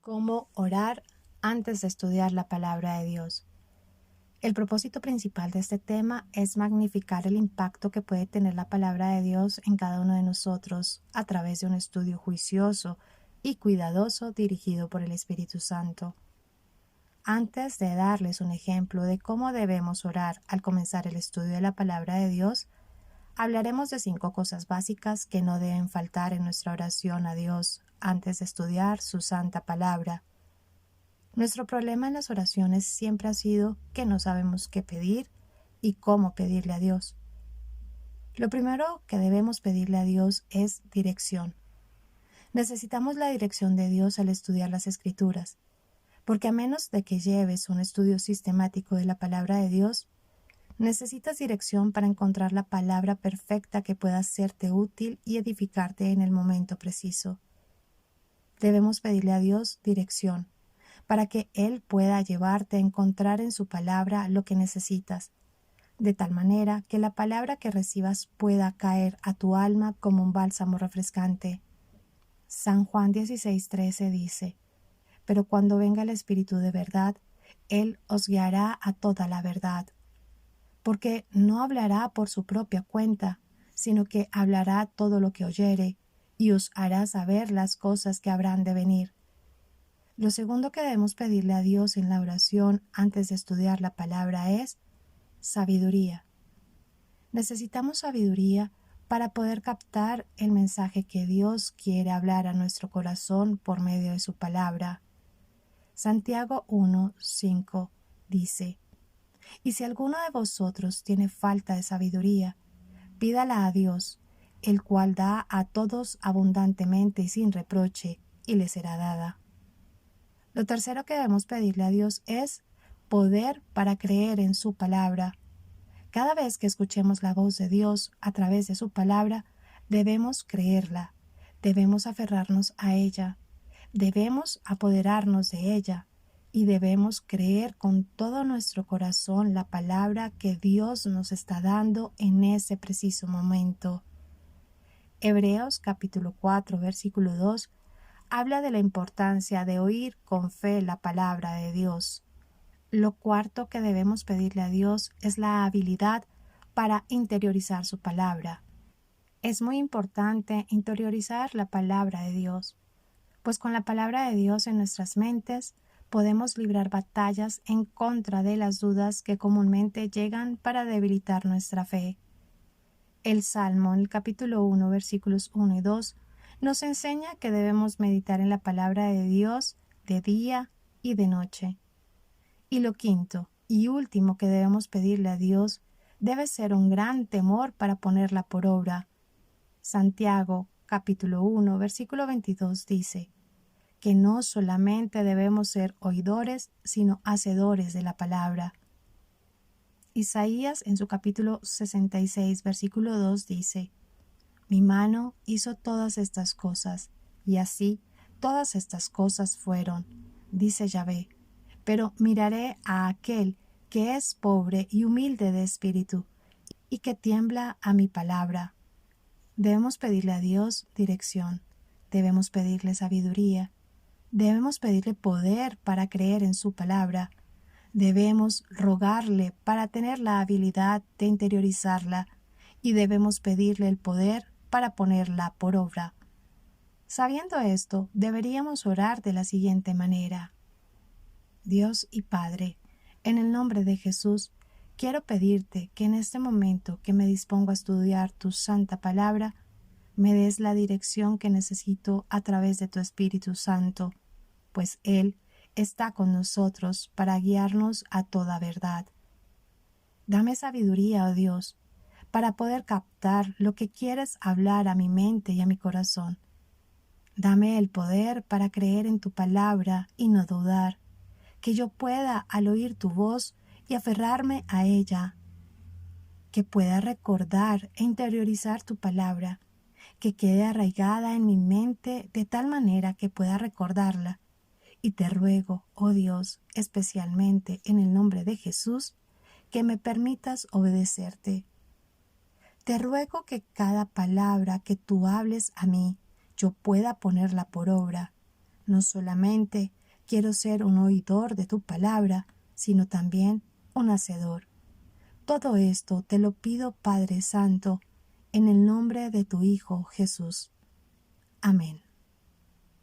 Cómo orar antes de estudiar la palabra de Dios. El propósito principal de este tema es magnificar el impacto que puede tener la palabra de Dios en cada uno de nosotros a través de un estudio juicioso y cuidadoso dirigido por el Espíritu Santo. Antes de darles un ejemplo de cómo debemos orar al comenzar el estudio de la palabra de Dios, hablaremos de 5 cosas básicas que no deben faltar en nuestra oración a Dios antes de estudiar su santa palabra. Nuestro problema en las oraciones siempre ha sido que no sabemos qué pedir y cómo pedirle a Dios. Lo primero que debemos pedirle a Dios es dirección. Necesitamos la dirección de Dios al estudiar las Escrituras, porque a menos de que lleves un estudio sistemático de la palabra de Dios, necesitas dirección para encontrar la palabra perfecta que pueda serte útil y edificarte en el momento preciso. Debemos pedirle a Dios dirección, para que Él pueda llevarte a encontrar en su palabra lo que necesitas, de tal manera que la palabra que recibas pueda caer a tu alma como un bálsamo refrescante. San Juan 16:13 dice: «Pero cuando venga el Espíritu de verdad, Él os guiará a toda la verdad, porque no hablará por su propia cuenta, sino que hablará todo lo que oyere, y os hará saber las cosas que habrán de venir». Lo segundo que debemos pedirle a Dios en la oración antes de estudiar la palabra es sabiduría. Necesitamos sabiduría para poder captar el mensaje que Dios quiere hablar a nuestro corazón por medio de su palabra. Santiago 1:5 dice: «Y si alguno de vosotros tiene falta de sabiduría, pídala a Dios, el cual da a todos abundantemente y sin reproche, y le será dada». Lo tercero que debemos pedirle a Dios es poder para creer en su palabra. Cada vez que escuchemos la voz de Dios a través de su palabra, debemos creerla, debemos aferrarnos a ella, debemos apoderarnos de ella y debemos creer con todo nuestro corazón la palabra que Dios nos está dando en ese preciso momento. Hebreos capítulo 4, versículo 2 habla de la importancia de oír con fe la palabra de Dios. Lo cuarto que debemos pedirle a Dios es la habilidad para interiorizar su palabra. Es muy importante interiorizar la palabra de Dios, pues con la palabra de Dios en nuestras mentes podemos librar batallas en contra de las dudas que comúnmente llegan para debilitar nuestra fe. El Salmo, en el capítulo 1, versículos 1 y 2, nos enseña que debemos meditar en la palabra de Dios de día y de noche. Y lo quinto y último que debemos pedirle a Dios debe ser un gran temor para ponerla por obra. Santiago, capítulo 1, versículo 22 dice que no solamente debemos ser oidores, sino hacedores de la palabra. Isaías, en su capítulo 66, versículo 2 dice: «Mi mano hizo todas estas cosas, y así todas estas cosas fueron, dice Yahvé, pero miraré a aquel que es pobre y humilde de espíritu, y que tiembla a mi palabra». Debemos pedirle a Dios dirección, debemos pedirle sabiduría, debemos pedirle poder para creer en su palabra, debemos rogarle para tener la habilidad de interiorizarla, y debemos pedirle el poder para ponerla por obra. Sabiendo esto, deberíamos orar de la siguiente manera: Dios y Padre, en el nombre de Jesús, quiero pedirte que en este momento que me dispongo a estudiar tu santa palabra, me des la dirección que necesito a través de tu Espíritu Santo, pues Él está con nosotros para guiarnos a toda verdad. Dame sabiduría, oh Dios, para poder captar lo que quieres hablar a mi mente y a mi corazón. Dame el poder para creer en tu palabra y no dudar, que yo pueda al oír tu voz y aferrarme a ella, que pueda recordar e interiorizar tu palabra, que quede arraigada en mi mente de tal manera que pueda recordarla. Y te ruego, oh Dios, especialmente en el nombre de Jesús, que me permitas obedecerte. Te ruego que cada palabra que tú hables a mí, yo pueda ponerla por obra. No solamente quiero ser un oidor de tu palabra, sino también un hacedor. Todo esto te lo pido, Padre Santo, en el nombre de tu Hijo Jesús. Amén.